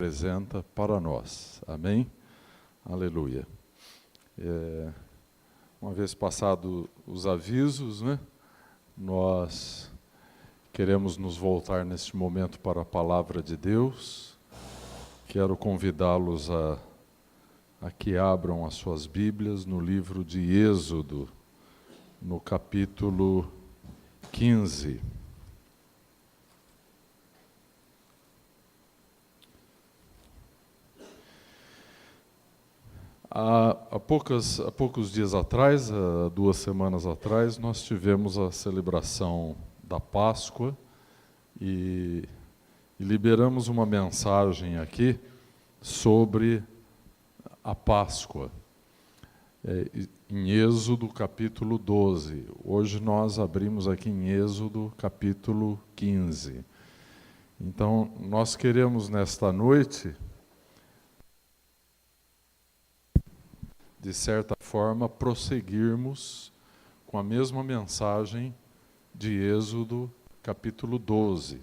Apresenta para nós. Amém? Aleluia. Uma vez passado os avisos, nós queremos nos voltar neste momento para a Palavra de Deus. Quero convidá-los a que abram as suas Bíblias no livro de Êxodo, no capítulo 15. Há poucos dias atrás, 2 semanas atrás, nós tivemos a celebração da Páscoa e liberamos uma mensagem aqui sobre a Páscoa, em Êxodo capítulo 12. Hoje nós abrimos aqui em Êxodo capítulo 15. Então, nós queremos nesta noite, de certa forma, prosseguirmos com a mesma mensagem de Êxodo, capítulo 12.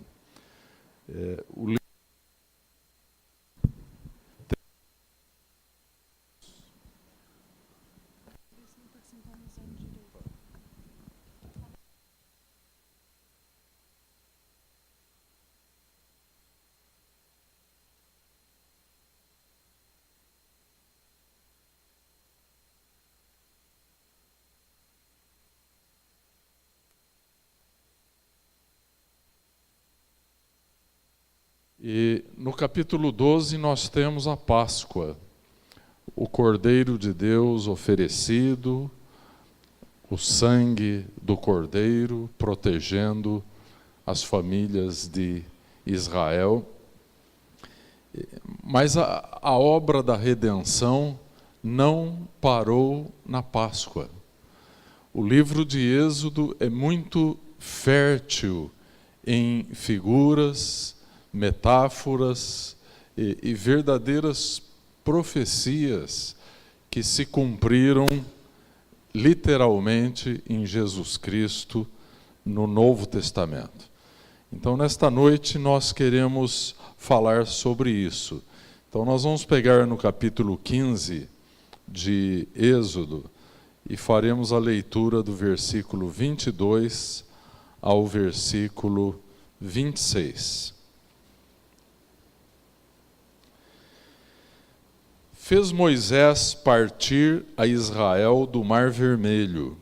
E no capítulo 12 nós temos a Páscoa, o Cordeiro de Deus oferecido, o sangue do Cordeiro protegendo as famílias de Israel. Mas a obra da redenção não parou na Páscoa. O livro de Êxodo é muito fértil em figuras, metáforas e verdadeiras profecias que se cumpriram literalmente em Jesus Cristo no Novo Testamento. Então, nesta noite, nós queremos falar sobre isso. Então, nós vamos pegar no capítulo 15 de Êxodo e faremos a leitura do versículo 22 ao versículo 26. Fez Moisés partir a Israel do Mar Vermelho,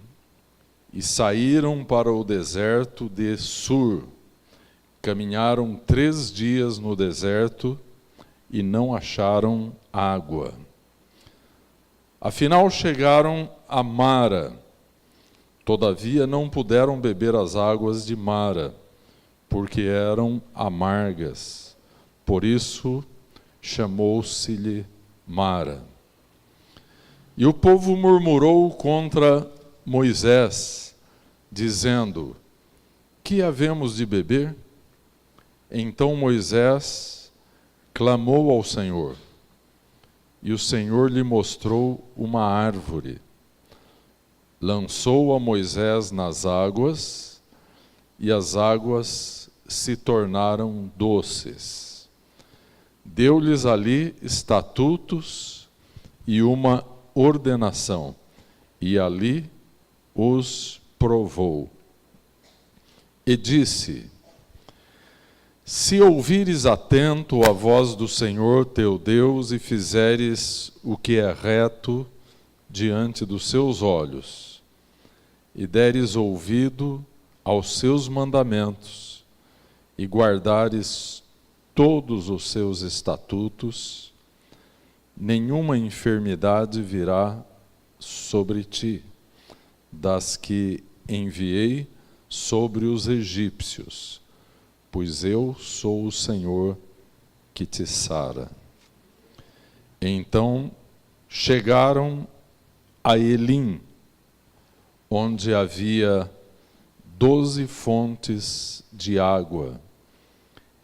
e saíram para o deserto de Sur. Caminharam 3 dias no deserto e não acharam água. Afinal chegaram a Mara. Todavia não puderam beber as águas de Mara, porque eram amargas. Por isso chamou-se-lhe Mara. E o povo murmurou contra Moisés, dizendo: que havemos de beber? Então Moisés clamou ao Senhor, e o Senhor lhe mostrou uma árvore. Lançou a Moisés nas águas, e as águas se tornaram doces. Deu-lhes ali estatutos e uma ordenação, e ali os provou. E disse: se ouvires atento a voz do Senhor teu Deus e fizeres o que é reto diante dos seus olhos, e deres ouvido aos seus mandamentos, e guardares todos os seus estatutos, nenhuma enfermidade virá sobre ti, das que enviei sobre os egípcios, pois eu sou o Senhor que te sara. Então chegaram a Elim, onde havia 12 fontes de água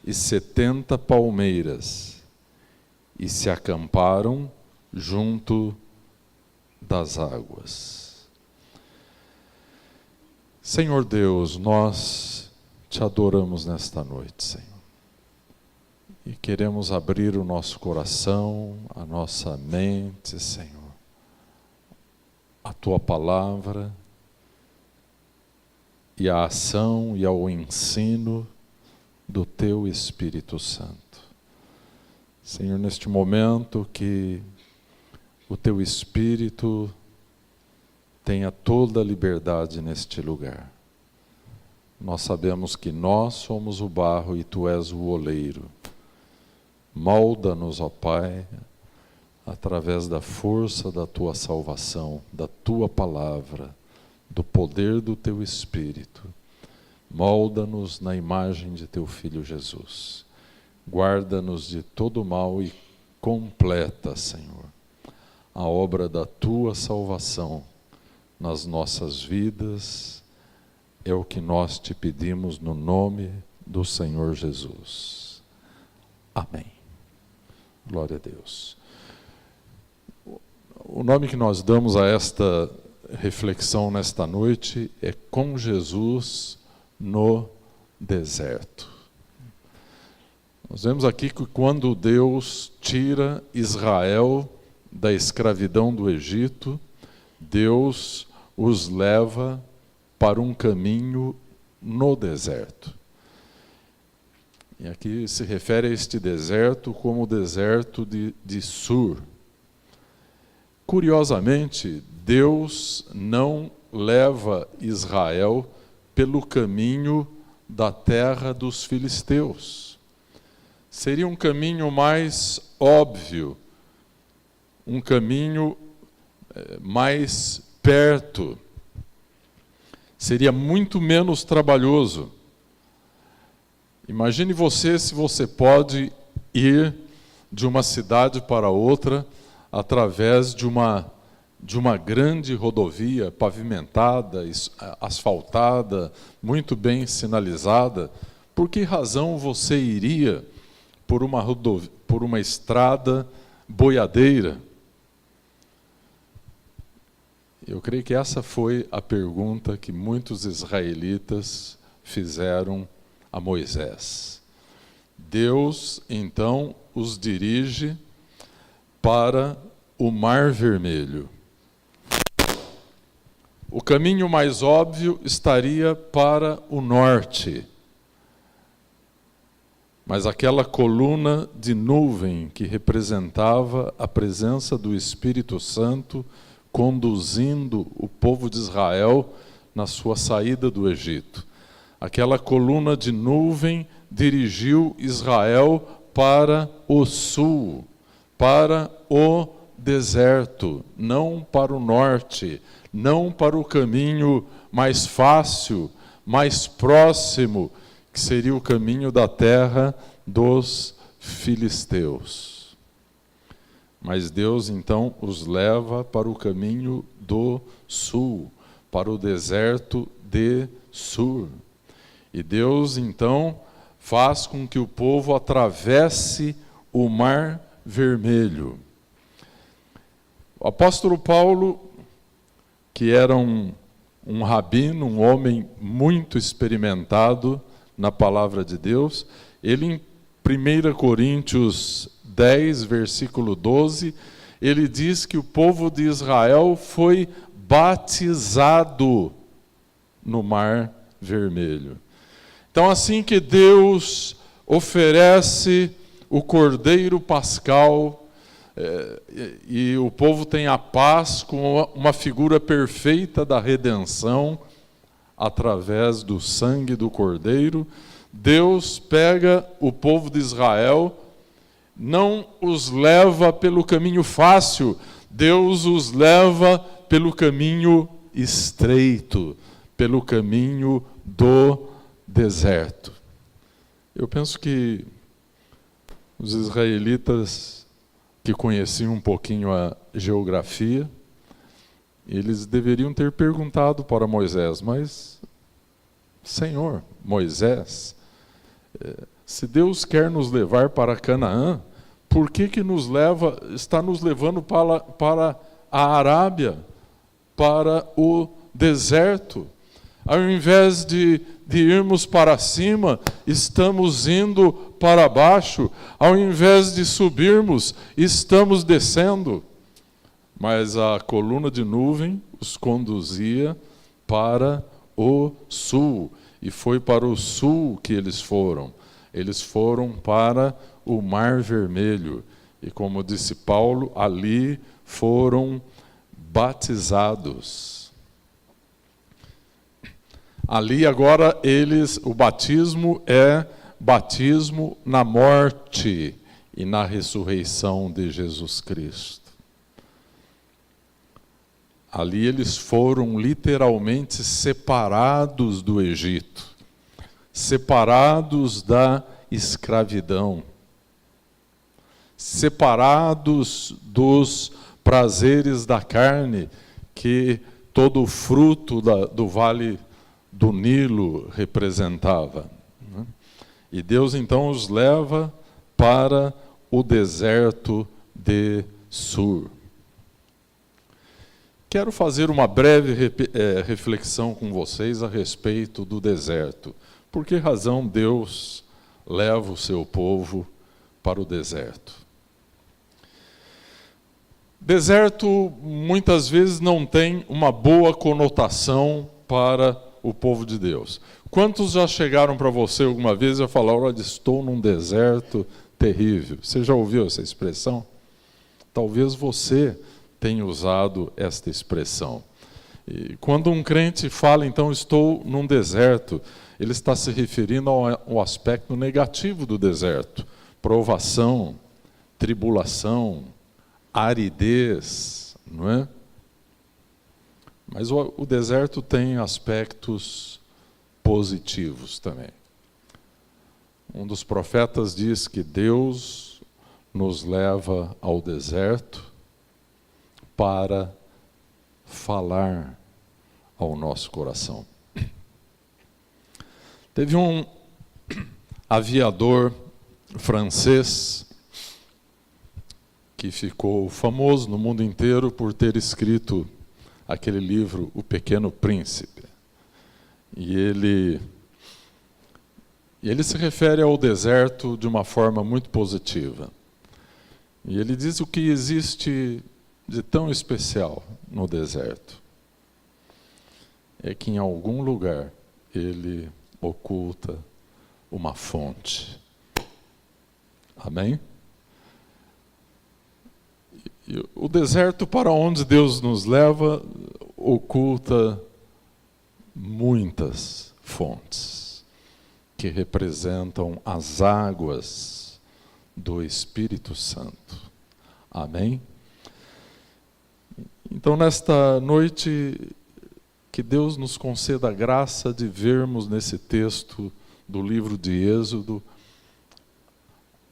e 70 palmeiras, e se acamparam junto das águas. Senhor Deus, nós te adoramos nesta noite, Senhor. E queremos abrir o nosso coração, a nossa mente, Senhor, a Tua palavra e a ação e ao ensino do Teu Espírito Santo. Senhor, neste momento que o Teu Espírito tenha toda a liberdade neste lugar. Nós sabemos que nós somos o barro e Tu és o oleiro. Molda-nos, ó Pai, através da força da Tua salvação, da Tua palavra, do poder do Teu Espírito. Molda-nos na imagem de Teu Filho Jesus. Guarda-nos de todo mal e completa, Senhor, a obra da Tua salvação nas nossas vidas. É o que nós Te pedimos no nome do Senhor Jesus. Amém. Glória a Deus. O nome que nós damos a esta reflexão nesta noite é Com Jesus no Deserto. Nós vemos aqui que quando Deus tira Israel da escravidão do Egito, Deus os leva para um caminho no deserto. E aqui se refere a este deserto como o deserto de Sur. Curiosamente, Deus não leva Israel pelo caminho da terra dos filisteus. Seria um caminho mais óbvio, um caminho mais perto. Seria muito menos trabalhoso. Imagine você se você pode ir de uma cidade para outra através de uma grande rodovia pavimentada, asfaltada, muito bem sinalizada. Por que razão você iria por uma estrada boiadeira? Eu creio que essa foi a pergunta que muitos israelitas fizeram a Moisés. Deus, então, os dirige para o Mar Vermelho. O caminho mais óbvio estaria para o norte. Mas aquela coluna de nuvem que representava a presença do Espírito Santo conduzindo o povo de Israel na sua saída do Egito. Aquela coluna de nuvem dirigiu Israel para o sul, para o deserto, não para o norte, não para o caminho mais fácil, mais próximo, que seria o caminho da terra dos filisteus. Mas Deus então os leva para o caminho do sul, para o deserto de Sur. E Deus então faz com que o povo atravesse o Mar Vermelho. O apóstolo Paulo, que era um rabino, um homem muito experimentado na palavra de Deus, ele em 1 Coríntios 10, versículo 12, ele diz que o povo de Israel foi batizado no Mar Vermelho. Então, assim que Deus oferece o Cordeiro Pascal, e o povo tem a paz com uma figura perfeita da redenção, através do sangue do Cordeiro, Deus pega o povo de Israel, não os leva pelo caminho fácil, Deus os leva pelo caminho estreito, pelo caminho do deserto. Eu penso que os israelitas que conheciam um pouquinho a geografia, eles deveriam ter perguntado para Moisés, mas, Senhor, Moisés, se Deus quer nos levar para Canaã, por que está nos levando para a Arábia, para o deserto? Ao invés de irmos para cima, estamos indo para baixo. Ao invés de subirmos, estamos descendo. Mas a coluna de nuvem os conduzia para o sul. E foi para o sul que eles foram. Eles foram para o Mar Vermelho. E como disse Paulo, ali foram batizados. Ali agora o batismo é batismo na morte e na ressurreição de Jesus Cristo. Ali eles foram literalmente separados do Egito, separados da escravidão, separados dos prazeres da carne que todo o fruto do vale do Nilo representava. E Deus então os leva para o deserto de Sur. Quero fazer uma breve reflexão com vocês a respeito do deserto. Por que razão Deus leva o seu povo para o deserto? Deserto muitas vezes não tem uma boa conotação para o povo de Deus. Quantos já chegaram para você alguma vez e falaram: olha, estou num deserto terrível? Você já ouviu essa expressão? Talvez você tenha usado esta expressão. E quando um crente fala, então, estou num deserto, ele está se referindo ao aspecto negativo do deserto: provação, tribulação, aridez, não é? Mas o deserto tem aspectos positivos também. Um dos profetas diz que Deus nos leva ao deserto para falar ao nosso coração. Teve um aviador francês que ficou famoso no mundo inteiro por ter escrito aquele livro, O Pequeno Príncipe. E ele se refere ao deserto de uma forma muito positiva. E ele diz o que existe de tão especial no deserto. É que em algum lugar ele oculta uma fonte. Amém? E o deserto para onde Deus nos leva oculta muitas fontes que representam as águas do Espírito Santo. Amém? Então, nesta noite, que Deus nos conceda a graça de vermos nesse texto do livro de Êxodo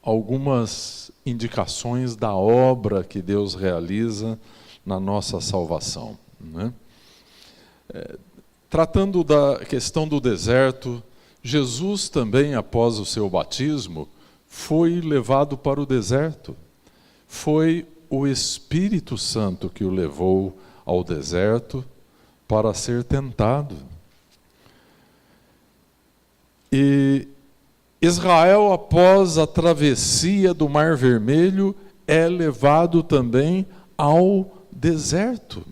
algumas indicações da obra que Deus realiza na nossa salvação, né? Tratando da questão do deserto, Jesus também, após o seu batismo, foi levado para o deserto. Foi o Espírito Santo que o levou ao deserto para ser tentado. E Israel, após a travessia do Mar Vermelho, é levado também ao deserto.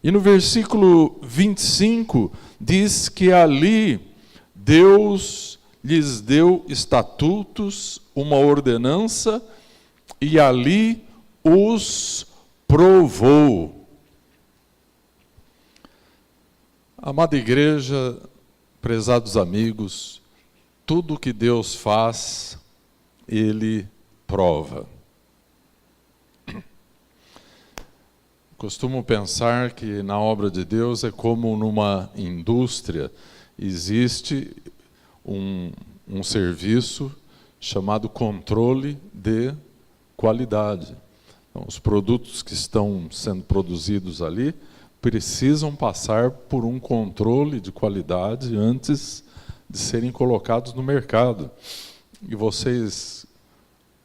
E no versículo 25, diz que ali Deus lhes deu estatutos, uma ordenança, e ali os provou. Amada igreja, prezados amigos, tudo que Deus faz, Ele prova. Costumo pensar que na obra de Deus é como numa indústria. Existe um serviço chamado controle de qualidade. Então, os produtos que estão sendo produzidos ali precisam passar por um controle de qualidade antes de serem colocados no mercado. E vocês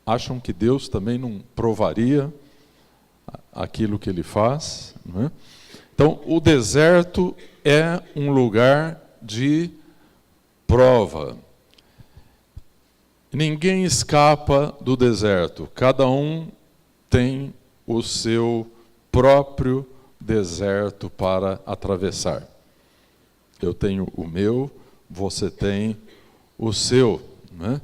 acham que Deus também não provaria aquilo que Ele faz, não é? Então, o deserto é um lugar de prova. Ninguém escapa do deserto. Cada um tem o seu próprio deserto para atravessar. Eu tenho o meu, você tem o seu, né?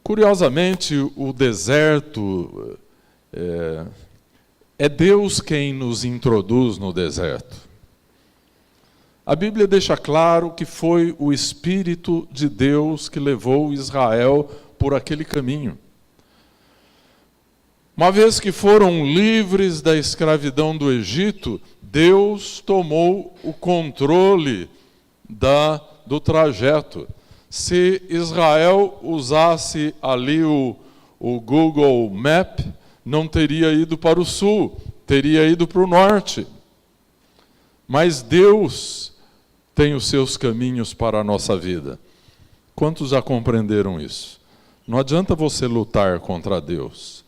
Curiosamente, o deserto é Deus quem nos introduz no deserto. A Bíblia deixa claro que foi o Espírito de Deus que levou Israel por aquele caminho. Uma vez que foram livres da escravidão do Egito, Deus tomou o controle do trajeto. Se Israel usasse ali o Google Map, não teria ido para o sul, teria ido para o norte. Mas Deus tem os seus caminhos para a nossa vida. Quantos já compreenderam isso? Não adianta você lutar contra Deus.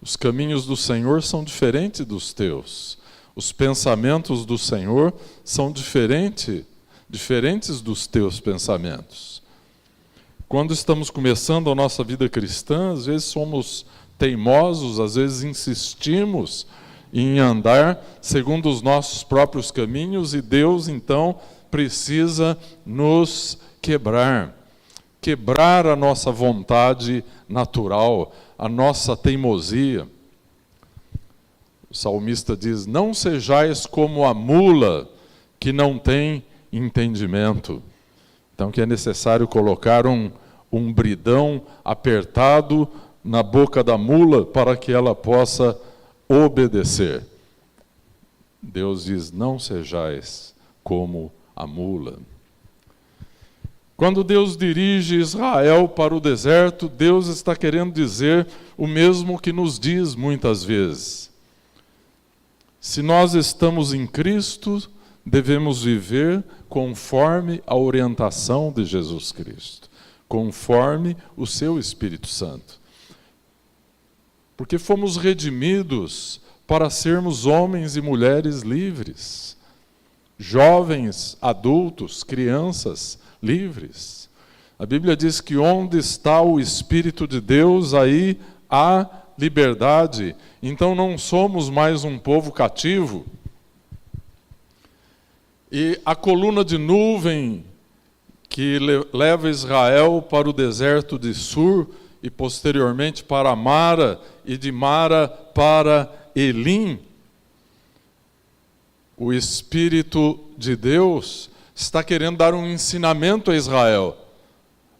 Os caminhos do Senhor são diferentes dos teus. Os pensamentos do Senhor são diferentes dos teus pensamentos. Quando estamos começando a nossa vida cristã, às vezes somos teimosos, às vezes insistimos em andar segundo os nossos próprios caminhos, e Deus, então, precisa nos quebrar a nossa vontade natural, a nossa teimosia. O salmista diz: não sejais como a mula que não tem entendimento. Então, que é necessário colocar um bridão apertado na boca da mula para que ela possa obedecer. Deus diz: não sejais como a mula. Quando Deus dirige Israel para o deserto, Deus está querendo dizer o mesmo que nos diz muitas vezes. Se nós estamos em Cristo, devemos viver conforme a orientação de Jesus Cristo, conforme o seu Espírito Santo. Porque fomos redimidos para sermos homens e mulheres livres, jovens, adultos, crianças livres. A Bíblia diz que onde está o Espírito de Deus, aí há liberdade. Então não somos mais um povo cativo. E a coluna de nuvem que leva Israel para o deserto de Sur e posteriormente para Mara, e de Mara para Elim, o Espírito de Deus está querendo dar um ensinamento a Israel.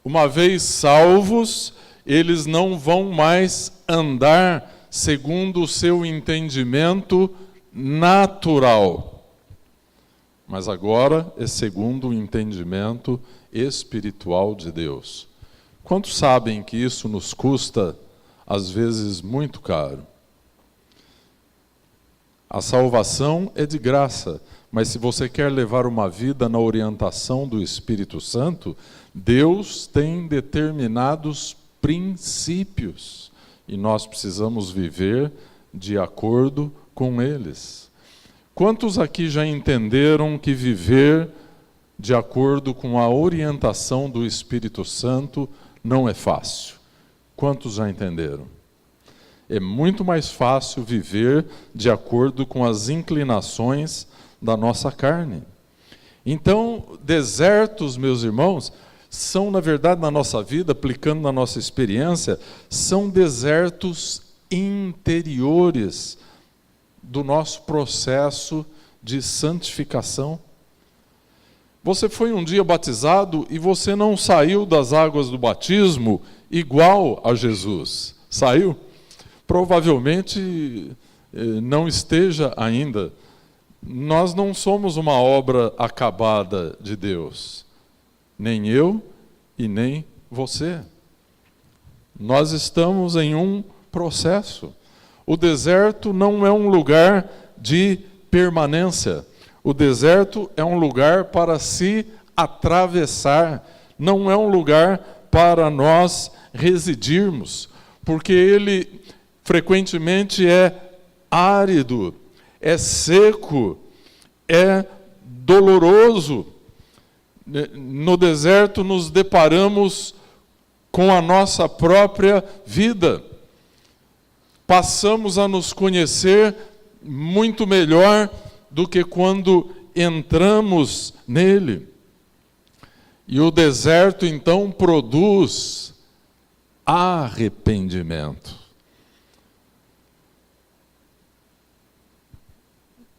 Uma vez salvos, eles não vão mais andar segundo o seu entendimento natural, mas agora é segundo o entendimento espiritual de Deus. Quantos sabem que isso nos custa, às vezes, muito caro? A salvação é de graça, mas se você quer levar uma vida na orientação do Espírito Santo, Deus tem determinados princípios e nós precisamos viver de acordo com eles. Quantos aqui já entenderam que viver de acordo com a orientação do Espírito Santo não é fácil? Quantos já entenderam? É muito mais fácil viver de acordo com as inclinações da nossa carne. Então, desertos, meus irmãos, são, na verdade, na nossa vida, aplicando na nossa experiência, são desertos interiores do nosso processo de santificação. Você foi um dia batizado e você não saiu das águas do batismo igual a Jesus. Saiu? Provavelmente não esteja ainda. Nós não somos uma obra acabada de Deus. Nem eu e nem você. Nós estamos em um processo. O deserto não é um lugar de permanência. O deserto é um lugar para se atravessar. Não é um lugar para nós residirmos, porque ele frequentemente é árido, é seco, é doloroso. No deserto nos deparamos com a nossa própria vida. Passamos a nos conhecer muito melhor do que quando entramos nele. E o deserto, então, produz arrependimento.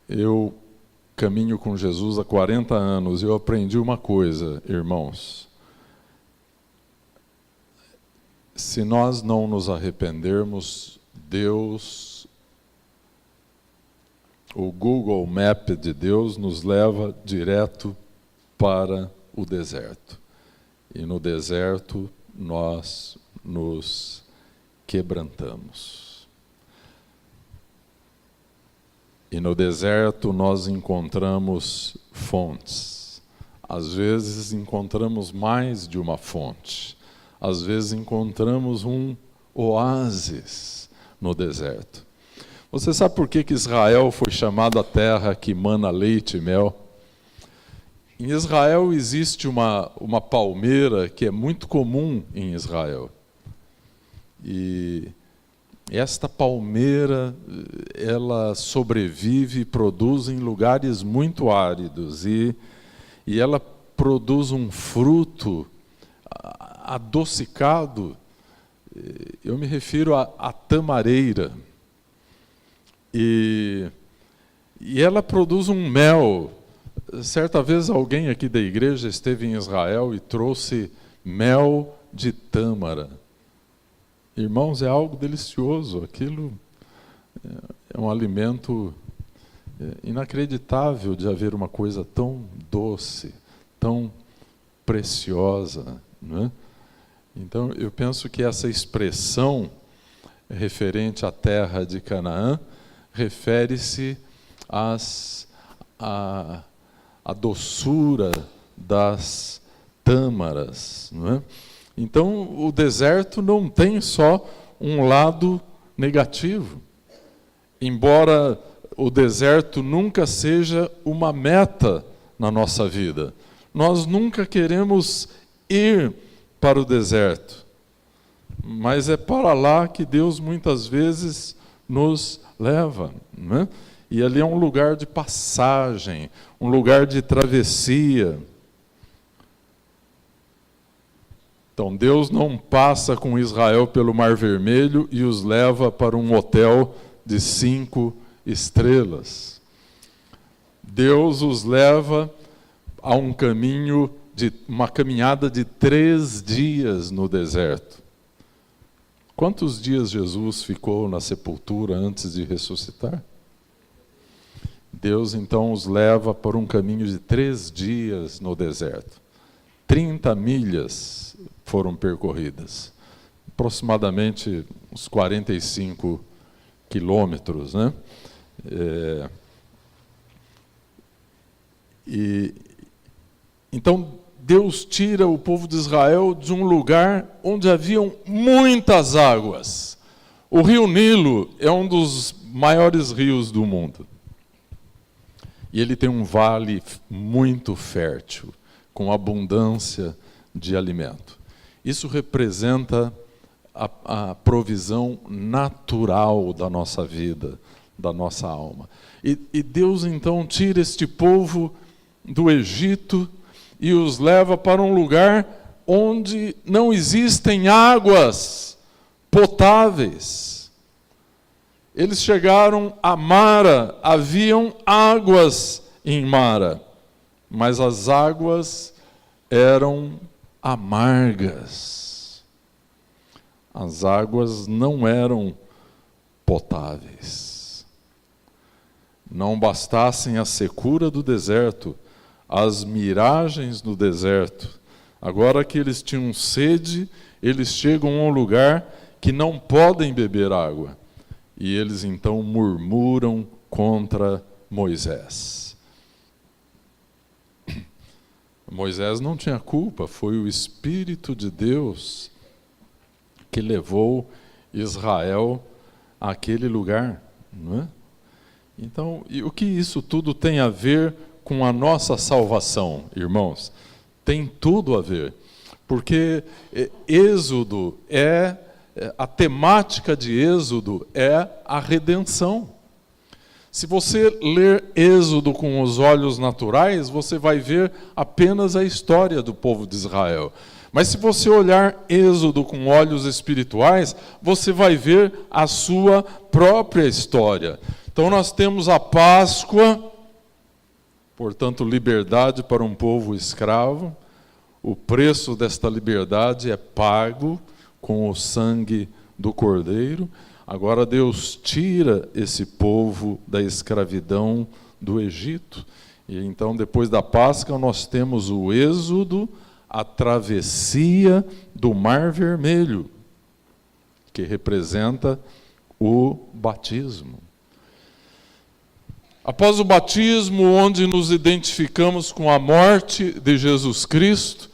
Eu caminho com Jesus há 40 anos e eu aprendi uma coisa, irmãos. Se nós não nos arrependermos, Deus, o Google Map de Deus nos leva direto para o deserto. E no deserto nós nos quebrantamos. E no deserto nós encontramos fontes. Às vezes encontramos mais de uma fonte. Às vezes encontramos um oásis no deserto. Você sabe por que Israel foi chamada a terra que mana leite e mel? Em Israel existe uma palmeira que é muito comum em Israel. E esta palmeira, ela sobrevive e produz em lugares muito áridos. E ela produz um fruto adocicado. Eu me refiro à tamareira. E ela produz um mel. Certa vez alguém aqui da igreja esteve em Israel e trouxe mel de tâmara. Irmãos, é algo delicioso. Aquilo é um alimento inacreditável de haver uma coisa tão doce, tão preciosa, né? Então, eu penso que essa expressão referente à terra de Canaã refere-se à doçura das tâmaras, não é? Então, o deserto não tem só um lado negativo. Embora o deserto nunca seja uma meta na nossa vida. Nós nunca queremos ir para o deserto. Mas é para lá que Deus muitas vezes nos leva, né? E ali é um lugar de passagem, um lugar de travessia. Então Deus não passa com Israel pelo Mar Vermelho e os leva para um hotel de 5 estrelas. Deus os leva a um caminho, uma caminhada de 3 dias no deserto. Quantos dias Jesus ficou na sepultura antes de ressuscitar? Deus então os leva por um caminho de 3 dias no deserto. 30 milhas foram percorridas, aproximadamente uns 45 quilômetros, né? Então Deus tira o povo de Israel de um lugar onde haviam muitas águas. O rio Nilo é um dos maiores rios do mundo. E ele tem um vale muito fértil, com abundância de alimento. Isso representa a provisão natural da nossa vida, da nossa alma. E Deus então tira este povo do Egito e os leva para um lugar onde não existem águas potáveis. Eles chegaram a Mara, haviam águas em Mara, mas as águas eram amargas. As águas não eram potáveis. Não bastassem a secura do deserto, as miragens do deserto. Agora que eles tinham sede, eles chegam a um lugar que não podem beber água. E eles então murmuram contra Moisés. Moisés não tinha culpa, foi o Espírito de Deus que levou Israel àquele lugar, não é? Então, e o que isso tudo tem a ver com a nossa salvação, irmãos? Tem tudo a ver, porque Êxodo a temática de Êxodo é a redenção. Se você ler Êxodo com os olhos naturais, você vai ver apenas a história do povo de Israel. Mas se você olhar Êxodo com olhos espirituais, você vai ver a sua própria história. Então nós temos a Páscoa, portanto, liberdade para um povo escravo. O preço desta liberdade é pago com o sangue do Cordeiro. Agora Deus tira esse povo da escravidão do Egito. E então, depois da Páscoa, nós temos o Êxodo, a travessia do Mar Vermelho, que representa o batismo. Após o batismo, onde nos identificamos com a morte de Jesus Cristo,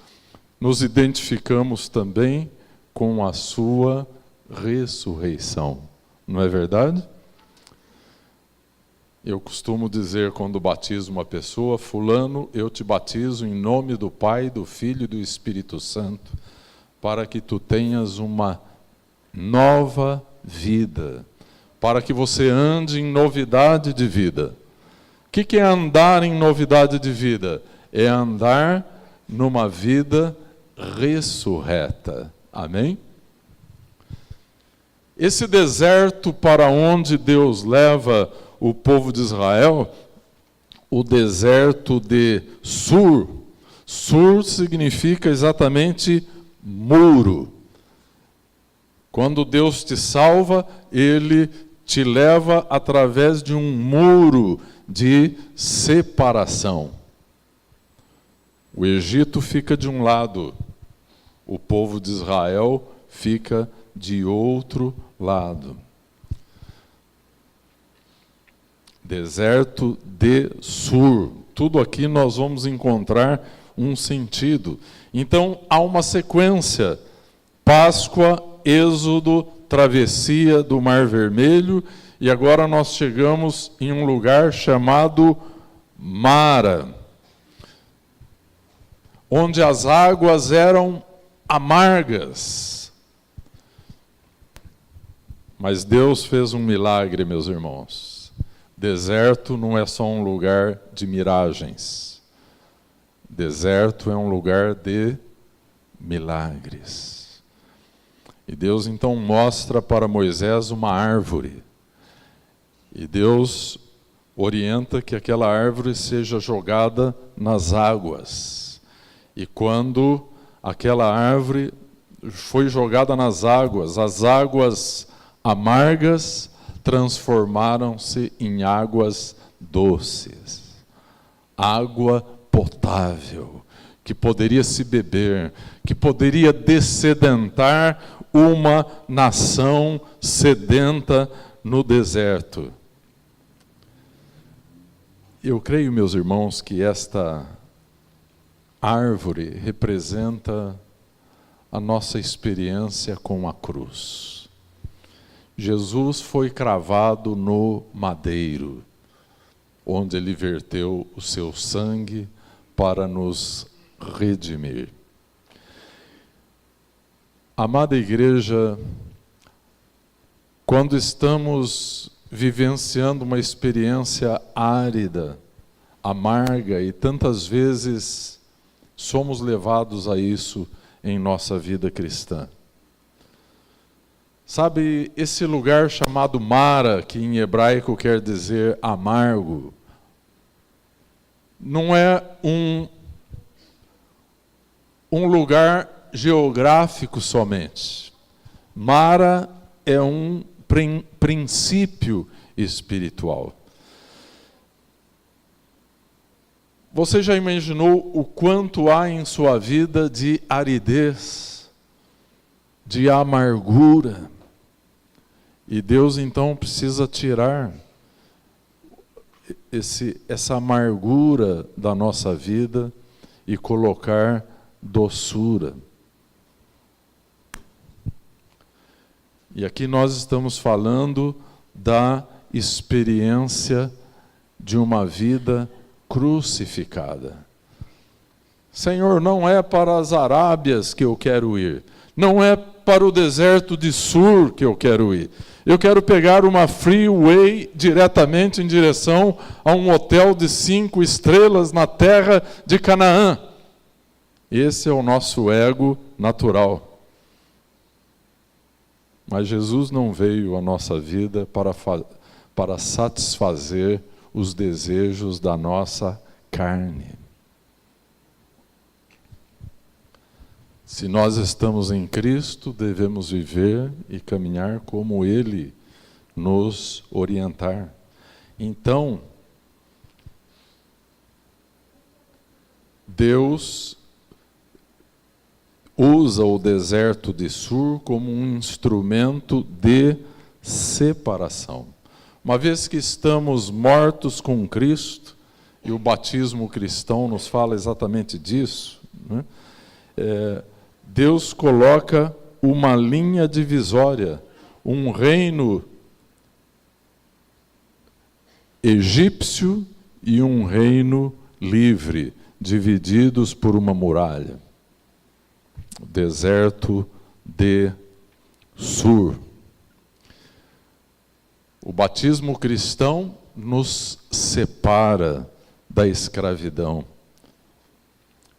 nos identificamos também com a sua ressurreição. Não é verdade? Eu costumo dizer, quando batizo uma pessoa: fulano, eu te batizo em nome do Pai, do Filho e do Espírito Santo, para que tu tenhas uma nova vida, para que você ande em novidade de vida. O que é andar em novidade de vida? É andar numa vida ressurreta. Amém? Esse deserto para onde Deus leva o povo de Israel, o deserto de Sur. Sur significa exatamente muro. Quando Deus te salva, Ele te leva através de um muro de separação. O Egito fica de um lado, o povo de Israel fica de outro lado. Deserto de Sur. Tudo aqui nós vamos encontrar um sentido. Então, há uma sequência: Páscoa, Êxodo, travessia do Mar Vermelho, e agora nós chegamos em um lugar chamado Mara, onde as águas eram amargas. Mas Deus fez um milagre, meus irmãos. Deserto não é só um lugar de miragens. Deserto é um lugar de milagres. E Deus então mostra para Moisés uma árvore. E Deus orienta que aquela árvore seja jogada nas águas. E quando aquela árvore foi jogada nas águas, as águas amargas transformaram-se em águas doces. Água potável, que poderia se beber, que poderia dessedentar uma nação sedenta no deserto. Eu creio, meus irmãos, que esta árvore representa a nossa experiência com a cruz. Jesus foi cravado no madeiro, onde ele verteu o seu sangue para nos redimir. Amada igreja, quando estamos vivenciando uma experiência árida, amarga, e tantas vezes somos levados a isso em nossa vida cristã. Sabe, esse lugar chamado Mara, que em hebraico quer dizer amargo, não é um lugar geográfico somente. Mara é um princípio espiritual. Você já imaginou o quanto há em sua vida de aridez, de amargura? E Deus então precisa tirar essa amargura da nossa vida e colocar doçura. E aqui nós estamos falando da experiência de uma vida crucificada. Senhor, não é para as Arábias que eu quero ir, não é para o deserto de Sur que eu quero ir. Eu quero pegar uma freeway diretamente em direção a um hotel de 5 estrelas na terra de Canaã. Esse é o nosso ego natural. Mas Jesus não veio à nossa vida para satisfazer os desejos da nossa carne. Se nós estamos em Cristo, devemos viver e caminhar como Ele nos orientar. Então, Deus usa o deserto de Sur como um instrumento de separação. Uma vez que estamos mortos com Cristo, e o batismo cristão nos fala exatamente disso, né? Deus coloca uma linha divisória, um reino egípcio e um reino livre, divididos por uma muralha. O deserto de Sur. O batismo cristão nos separa da escravidão.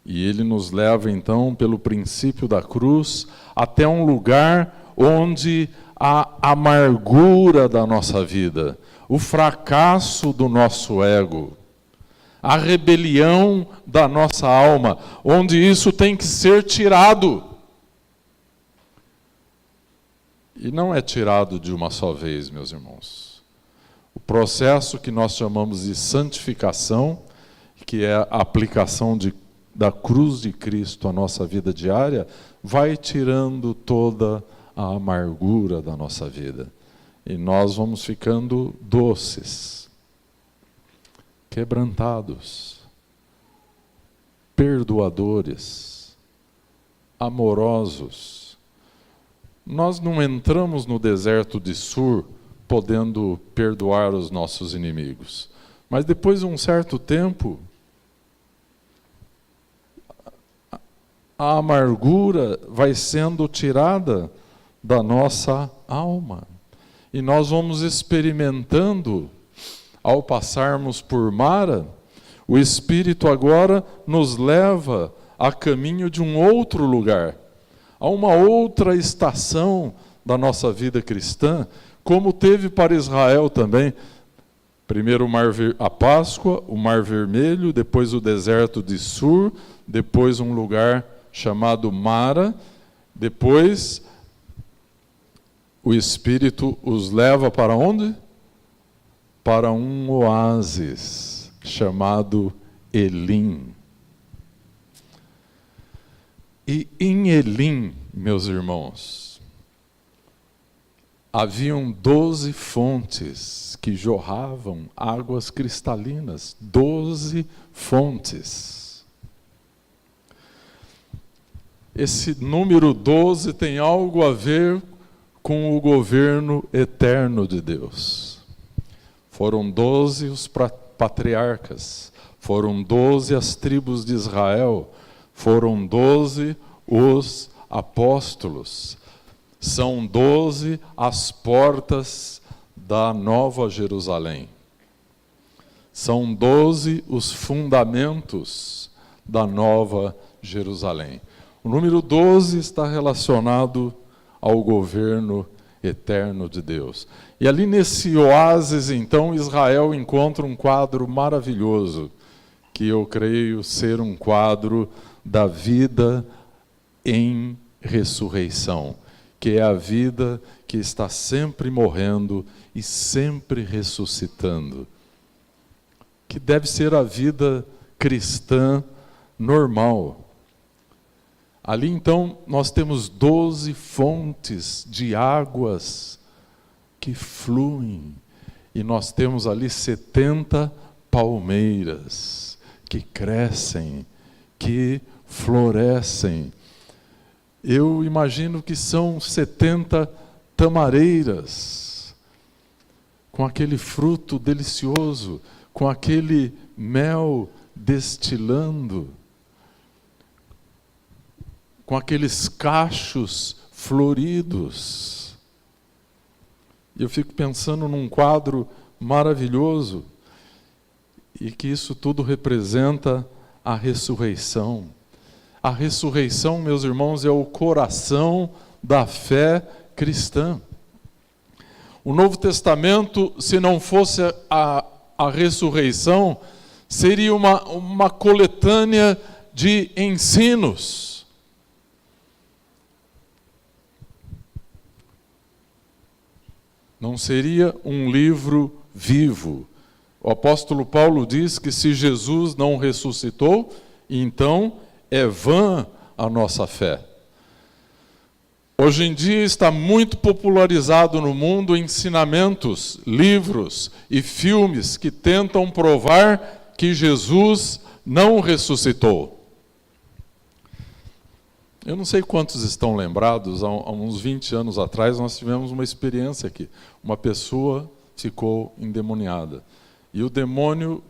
E ele nos leva, então, pelo princípio da cruz, até um lugar onde a amargura da nossa vida, o fracasso do nosso ego, a rebelião da nossa alma, onde isso tem que ser tirado. E não é tirado de uma só vez, meus irmãos. O processo que nós chamamos de santificação, que é a aplicação da cruz de Cristo à nossa vida diária, vai tirando toda a amargura da nossa vida. E nós vamos ficando doces, quebrantados, perdoadores, amorosos. Nós não entramos no deserto de Sur podendo perdoar os nossos inimigos. Mas depois de um certo tempo, a amargura vai sendo tirada da nossa alma. E nós vamos experimentando, ao passarmos por Mara, o Espírito agora nos leva a caminho de um outro lugar, a uma outra estação da nossa vida cristã, como teve para Israel também. Primeiro a Páscoa, o Mar Vermelho, depois o deserto de Sur, depois um lugar chamado Mara, depois o Espírito os leva para onde? Para um oásis chamado Elim. E em Elim, meus irmãos, haviam 12 fontes que jorravam águas cristalinas, 12 fontes. Esse número 12 tem algo a ver com o governo eterno de Deus. Foram 12 os patriarcas, foram 12 as tribos de Israel, foram 12 os apóstolos, são 12 as portas da Nova Jerusalém. São 12 os fundamentos da Nova Jerusalém. O número 12 está relacionado ao governo eterno de Deus. E ali nesse oásis, então, Israel encontra um quadro maravilhoso, que eu creio ser um quadro da vida em ressurreição, que é a vida que está sempre morrendo e sempre ressuscitando, que deve ser a vida cristã normal. Ali, então, nós temos 12 fontes de águas que fluem. E nós temos ali 70 palmeiras que crescem, que florescem. Eu imagino que são 70 tamareiras, com aquele fruto delicioso, com aquele mel destilando, com aqueles cachos floridos. E eu fico pensando num quadro maravilhoso, e que isso tudo representa a ressurreição. A ressurreição, meus irmãos, é o coração da fé cristã. O Novo Testamento, se não fosse a ressurreição, seria uma coletânea de ensinos. Não seria um livro vivo. O apóstolo Paulo diz que se Jesus não ressuscitou, então é vã a nossa fé. Hoje em dia está muito popularizado no mundo ensinamentos, livros e filmes que tentam provar que Jesus não ressuscitou. Eu não sei quantos estão lembrados, há uns 20 anos atrás nós tivemos uma experiência aqui. Uma pessoa ficou endemoniada. E o demônio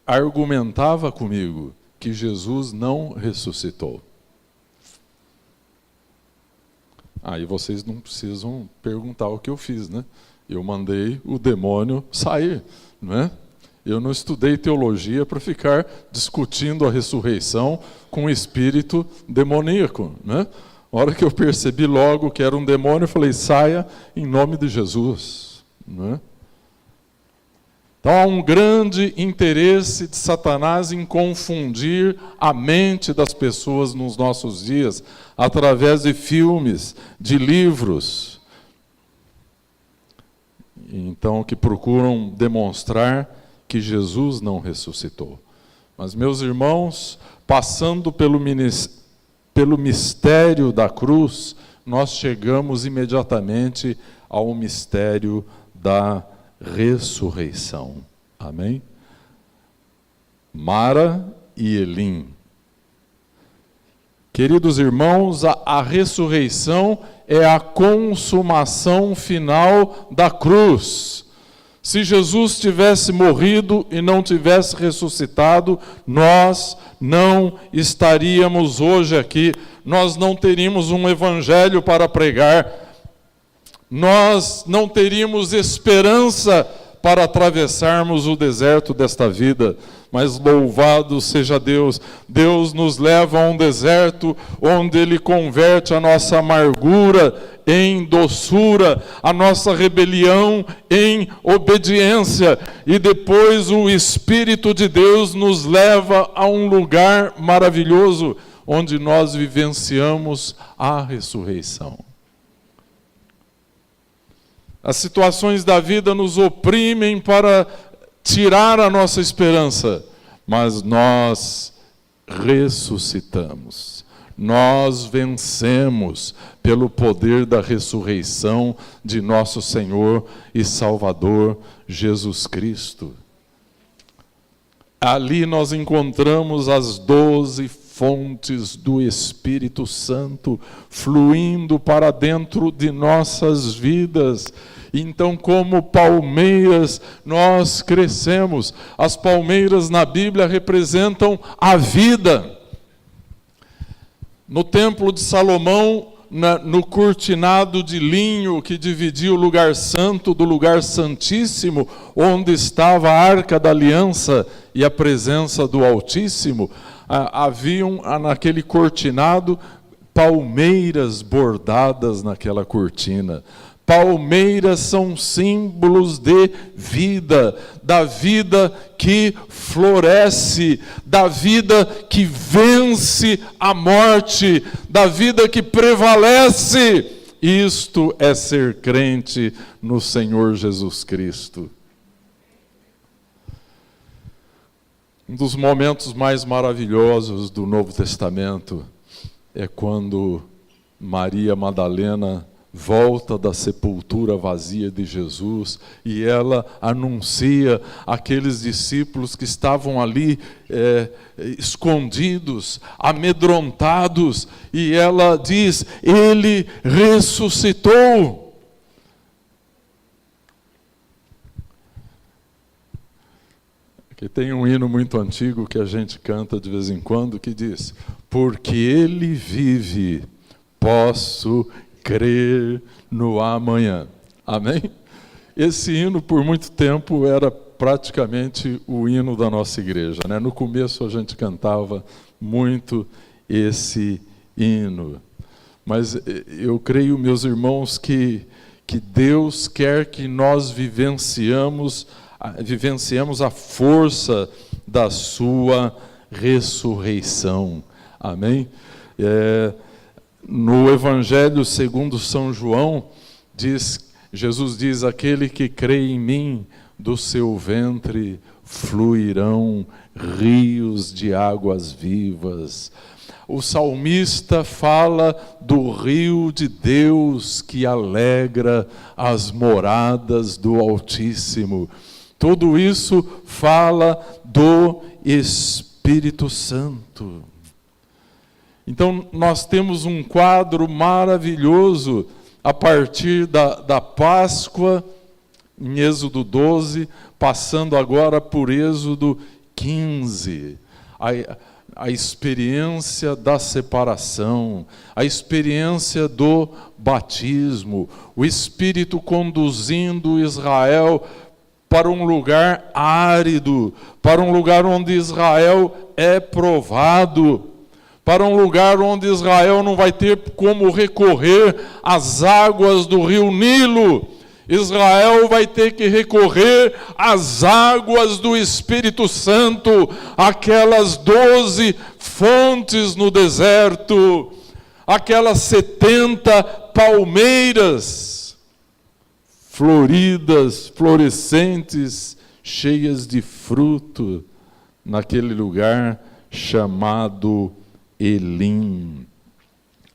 argumentava comigo que Jesus não ressuscitou. Aí vocês não precisam perguntar o que eu fiz, né? Eu mandei o demônio sair, não é? Eu não estudei teologia para ficar discutindo a ressurreição com o espírito demoníaco, né? A hora que eu percebi logo que era um demônio, eu falei, saia em nome de Jesus, não é? Então há um grande interesse de Satanás em confundir a mente das pessoas nos nossos dias, através de filmes, de livros, então que procuram demonstrar que Jesus não ressuscitou. Mas, meus irmãos, passando pelo mistério da cruz, nós chegamos imediatamente ao mistério da ressurreição. Amém? Mara e Elim. Queridos irmãos, a ressurreição é a consumação final da cruz. Se Jesus tivesse morrido e não tivesse ressuscitado, nós não estaríamos hoje aqui, nós não teríamos um evangelho para pregar, nós não teríamos esperança para atravessarmos o deserto desta vida. Mas louvado seja Deus, Deus nos leva a um deserto onde Ele converte a nossa amargura em doçura, a nossa rebelião em obediência, e depois o Espírito de Deus nos leva a um lugar maravilhoso, onde nós vivenciamos a ressurreição. As situações da vida nos oprimem para tirar a nossa esperança, mas nós ressuscitamos, nós vencemos pelo poder da ressurreição de nosso Senhor e Salvador Jesus Cristo. Ali nós encontramos as 12 fontes do Espírito Santo fluindo para dentro de nossas vidas. Então, como palmeiras, nós crescemos. As palmeiras na Bíblia representam a vida. No Templo de Salomão, no cortinado de linho que dividia o lugar santo do lugar santíssimo, onde estava a Arca da Aliança e a presença do Altíssimo, haviam naquele cortinado palmeiras bordadas naquela cortina. Palmeiras são símbolos de vida, da vida que floresce, da vida que vence a morte, da vida que prevalece. Isto é ser crente no Senhor Jesus Cristo. Um dos momentos mais maravilhosos do Novo Testamento é quando Maria Madalena volta da sepultura vazia de Jesus e ela anuncia àqueles discípulos que estavam ali escondidos, amedrontados, e ela diz: Ele ressuscitou. Que tem um hino muito antigo que a gente canta de vez em quando, que diz: porque Ele vive, posso crer no amanhã. Amém? Esse hino, por muito tempo, era praticamente o hino da nossa igreja, né? No começo a gente cantava muito esse hino. Mas eu creio, meus irmãos, que Deus quer que nós vivenciemos a força da sua ressurreição. Amém? No Evangelho segundo São João, Jesus diz: aquele que crê em mim, do seu ventre fluirão rios de águas vivas. O salmista fala do rio de Deus que alegra as moradas do Altíssimo. Tudo isso fala do Espírito Santo. Então, nós temos um quadro maravilhoso a partir da Páscoa, em Êxodo 12, passando agora por Êxodo 15. A experiência da separação, a experiência do batismo, o Espírito conduzindo Israel para um lugar árido, para um lugar onde Israel é provado, para um lugar onde Israel não vai ter como recorrer às águas do rio Nilo. Israel vai ter que recorrer às águas do Espírito Santo, aquelas 12 fontes no deserto, aquelas 70 palmeiras floridas, florescentes, cheias de fruto, naquele lugar chamado Elim.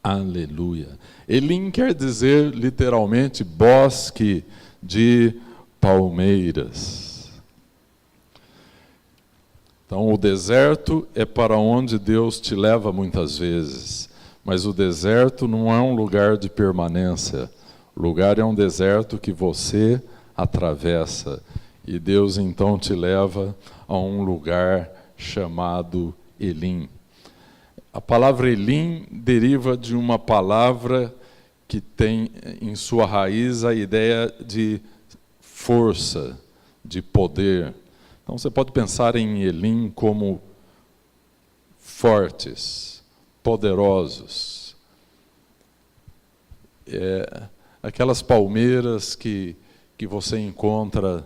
Aleluia. Elim quer dizer literalmente bosque de palmeiras. Então o deserto é para onde Deus te leva muitas vezes, mas o deserto não é um lugar de permanência. O lugar é um deserto que você atravessa, e Deus então te leva a um lugar chamado Elim. A palavra Elim deriva de uma palavra que tem em sua raiz a ideia de força, de poder. Então você pode pensar em Elim como fortes, poderosos. Aquelas palmeiras que você encontra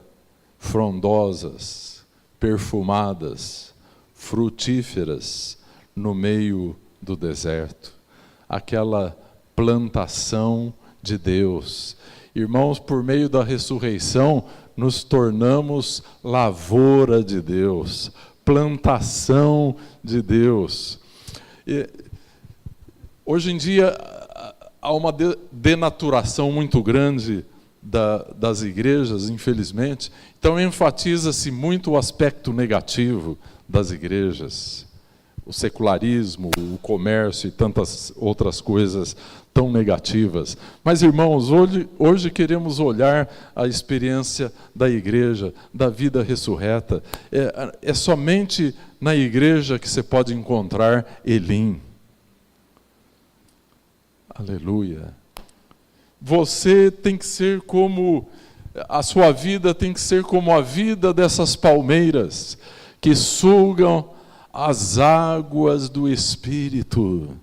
frondosas, perfumadas, frutíferas, no meio do deserto, aquela plantação de Deus. Irmãos, por meio da ressurreição, nos tornamos lavoura de Deus, plantação de Deus. Hoje em dia, há uma denaturação muito grande das igrejas, infelizmente, então enfatiza-se muito o aspecto negativo das igrejas. O secularismo, o comércio e tantas outras coisas tão negativas. Mas, irmãos, hoje queremos olhar a experiência da igreja, da vida ressurreta. É somente na igreja que você pode encontrar Elim. Aleluia. Você tem que ser como, a sua vida tem que ser como a vida dessas palmeiras que sugam as águas do Espírito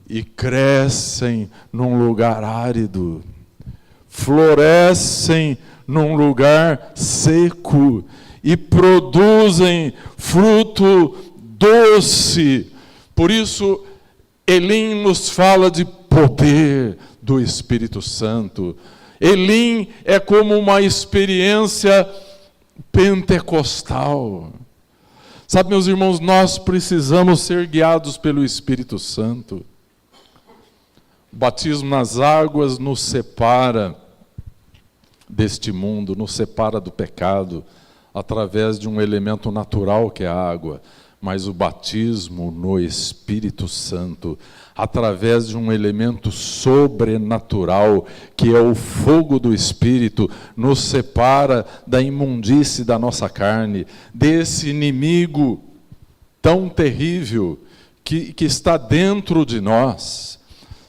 e crescem num lugar árido, florescem num lugar seco e produzem fruto doce. Por isso, Elim nos fala de poder do Espírito Santo. Elim é como uma experiência pentecostal. Sabe, meus irmãos, nós precisamos ser guiados pelo Espírito Santo. O batismo nas águas nos separa deste mundo, nos separa do pecado, através de um elemento natural que é a água. mas o batismo no Espírito Santo, através de um elemento sobrenatural, que é o fogo do Espírito, nos separa da imundície da nossa carne, desse inimigo tão terrível que está dentro de nós.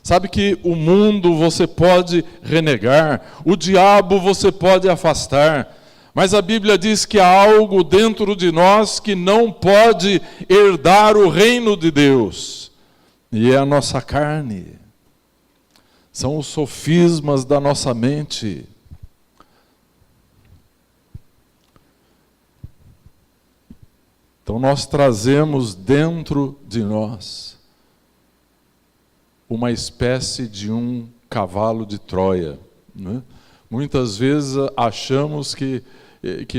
Sabe que o mundo você pode renegar, o diabo você pode afastar, mas a Bíblia diz que há algo dentro de nós que não pode herdar o reino de Deus, e é a nossa carne. São os sofismas da nossa mente. Então nós trazemos dentro de nós uma espécie de um cavalo de Troia, né? Muitas vezes achamos que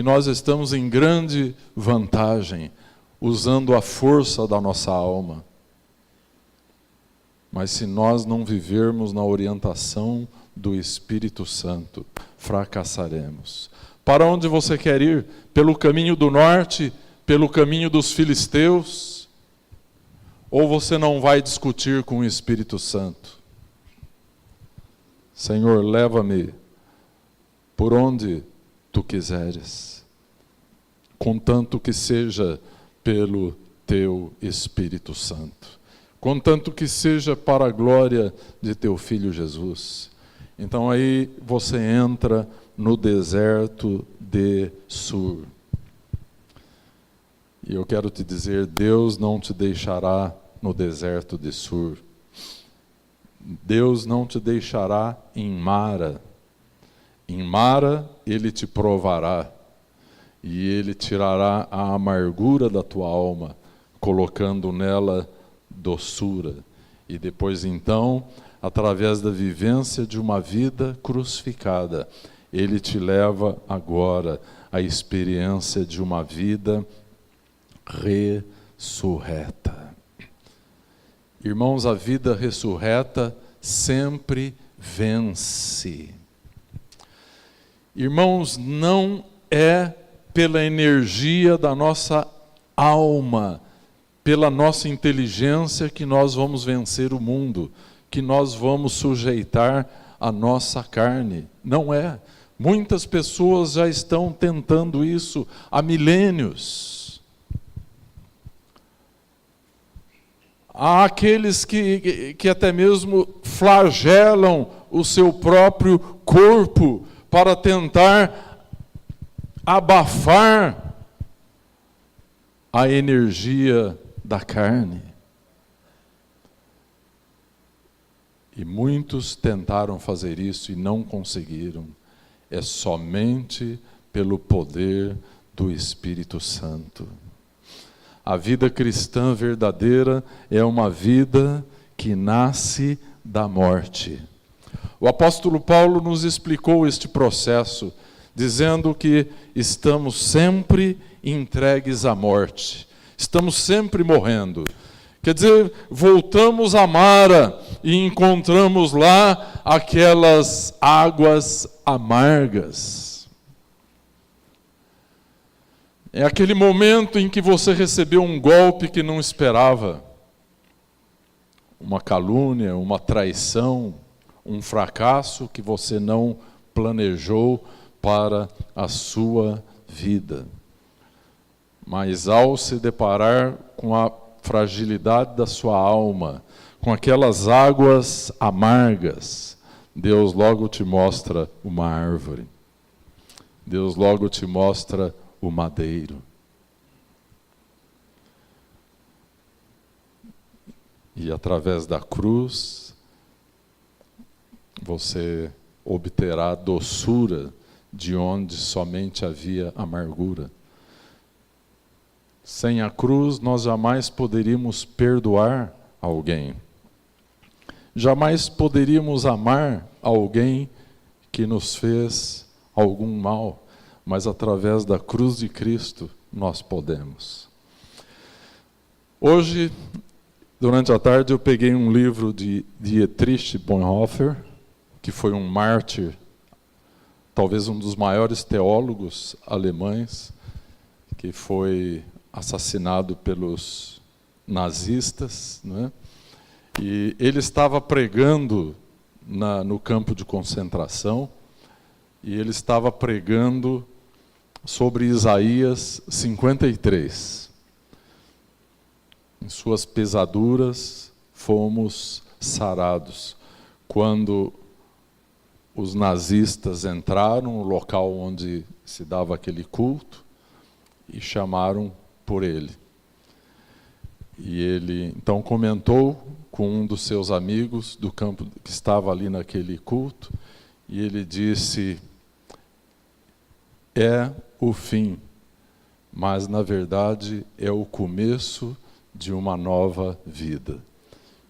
nós estamos em grande vantagem, usando a força da nossa alma. Mas se nós não vivermos na orientação do Espírito Santo, fracassaremos. Para onde você quer ir? Pelo caminho do norte? Pelo caminho dos filisteus? Ou você não vai discutir com o Espírito Santo? Senhor, leva-me por onde tu quiseres, contanto que seja pelo teu Espírito Santo, contanto que seja para a glória de teu Filho Jesus. Então aí você entra no deserto de Sur. E eu quero te dizer, Deus não te deixará no deserto de Sur. Deus não te deixará em Mara. Em Mara, Ele te provará, e Ele tirará a amargura da tua alma, colocando nela doçura. E depois então, através da vivência de uma vida crucificada, Ele te leva agora à experiência de uma vida ressurreta. Irmãos, a vida ressurreta sempre vence. Irmãos, não é pela energia da nossa alma, pela nossa inteligência que nós vamos vencer o mundo, que nós vamos sujeitar a nossa carne. Não é. Muitas pessoas já estão tentando isso há milênios. Há aqueles que até mesmo flagelam o seu próprio corpo para tentar abafar a energia da carne. E muitos tentaram fazer isso e não conseguiram. É somente pelo poder do Espírito Santo. A vida cristã verdadeira é uma vida que nasce da morte. O apóstolo Paulo nos explicou este processo, dizendo que estamos sempre entregues à morte, estamos sempre morrendo. Quer dizer, voltamos a Mara e encontramos lá aquelas águas amargas. É aquele momento em que você recebeu um golpe que não esperava, uma calúnia, uma traição, um fracasso que você não planejou para a sua vida. Mas ao se deparar com a fragilidade da sua alma, com aquelas águas amargas, Deus logo te mostra uma árvore. Deus logo te mostra o madeiro. E através da cruz, você obterá doçura de onde somente havia amargura. Sem a cruz, nós jamais poderíamos perdoar alguém. Jamais poderíamos amar alguém que nos fez algum mal, mas através da cruz de Cristo nós podemos. Hoje, durante a tarde, eu peguei um livro de Dietrich Bonhoeffer, que foi um mártir, talvez um dos maiores teólogos alemães, que foi assassinado pelos nazistas, não é? E ele estava pregando no campo de concentração, e ele estava pregando sobre Isaías 53. Em suas pesaduras fomos sarados. Quando os nazistas entraram no local onde se dava aquele culto e chamaram por ele. E ele então comentou com um dos seus amigos do campo que estava ali naquele culto, e ele disse: é o fim, mas na verdade é o começo de uma nova vida.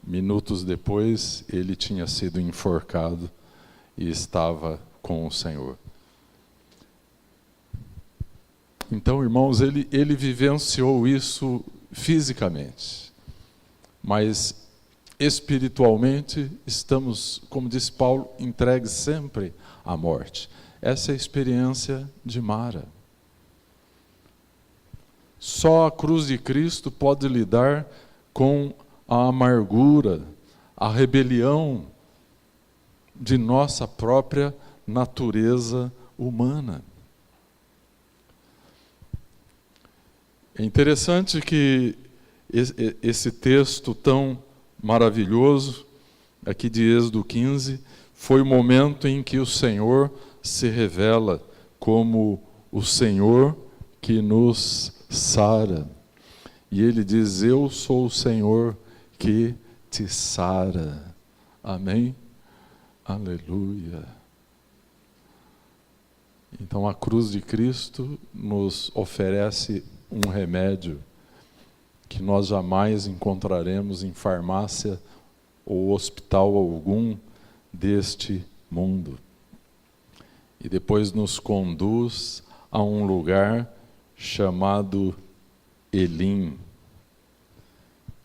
Minutos depois, ele tinha sido enforcado e estava com o Senhor. Então, irmãos, ele vivenciou isso fisicamente, mas espiritualmente estamos, como disse Paulo, entregues sempre à morte. Essa é a experiência de Mara. Só a cruz de Cristo pode lidar com a amargura, a rebelião de nossa própria natureza humana. É interessante que esse texto tão maravilhoso, aqui de Êxodo 15, foi o momento em que o Senhor se revela como o Senhor que nos sara. E ele diz: eu sou o Senhor que te sara. Amém? Aleluia. Então a cruz de Cristo nos oferece um remédio que nós jamais encontraremos em farmácia ou hospital algum deste mundo. E depois nos conduz a um lugar chamado Elim,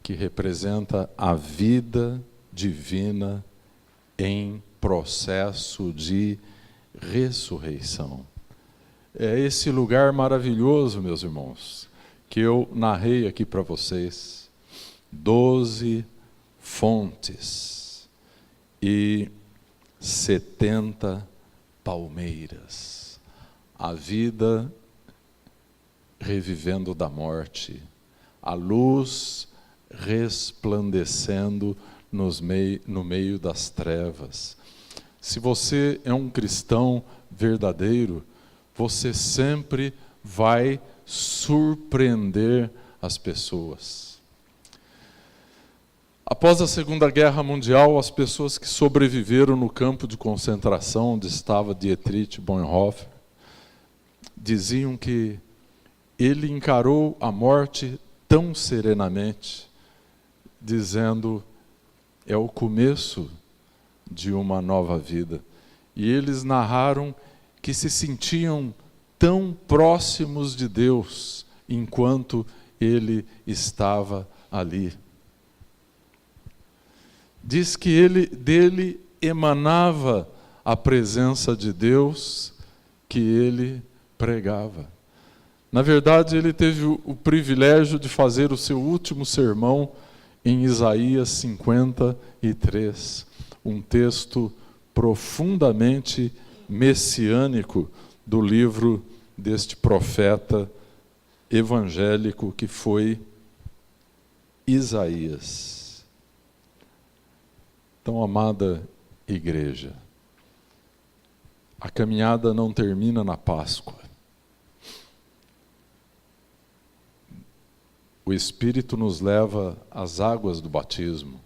que representa a vida divina em processo de ressurreição. É esse lugar maravilhoso, meus irmãos, que eu narrei aqui para vocês. 12 fontes e 70 palmeiras. A vida revivendo da morte, a luz resplandecendo no meio das trevas. Se você é um cristão verdadeiro, você sempre vai surpreender as pessoas. Após a Segunda Guerra Mundial, as pessoas que sobreviveram no campo de concentração onde estava Dietrich Bonhoeffer diziam que ele encarou a morte tão serenamente, dizendo: é o começo de uma nova vida. E eles narraram que se sentiam tão próximos de Deus enquanto ele estava ali. Diz que dele emanava a presença de Deus que ele pregava. Na verdade, ele teve o privilégio de fazer o seu último sermão em Isaías 53, um texto profundamente messiânico do livro deste profeta evangélico que foi Isaías. Então, amada igreja, a caminhada não termina na Páscoa. O Espírito nos leva às águas do batismo.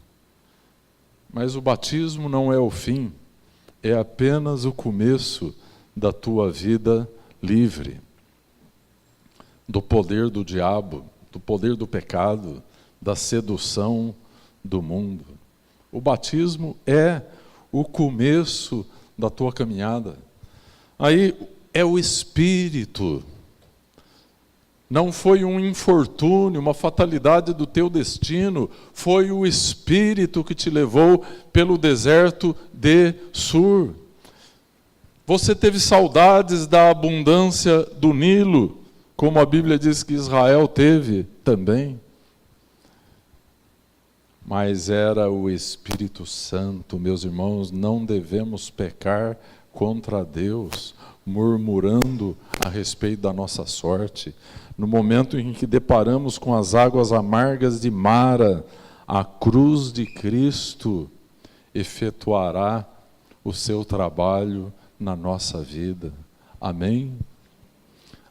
Mas o batismo não é o fim, é apenas o começo da tua vida livre do poder do diabo, do poder do pecado, da sedução do mundo. O batismo é o começo da tua caminhada. Aí é o Espírito. Não foi um infortúnio, uma fatalidade do teu destino, foi o Espírito que te levou pelo deserto de Sur. Você teve saudades da abundância do Nilo, como a Bíblia diz que Israel teve também. Mas era o Espírito Santo, meus irmãos, não devemos pecar contra Deus, murmurando a respeito da nossa sorte. No momento em que deparamos com as águas amargas de Mara, a cruz de Cristo efetuará o seu trabalho na nossa vida. Amém?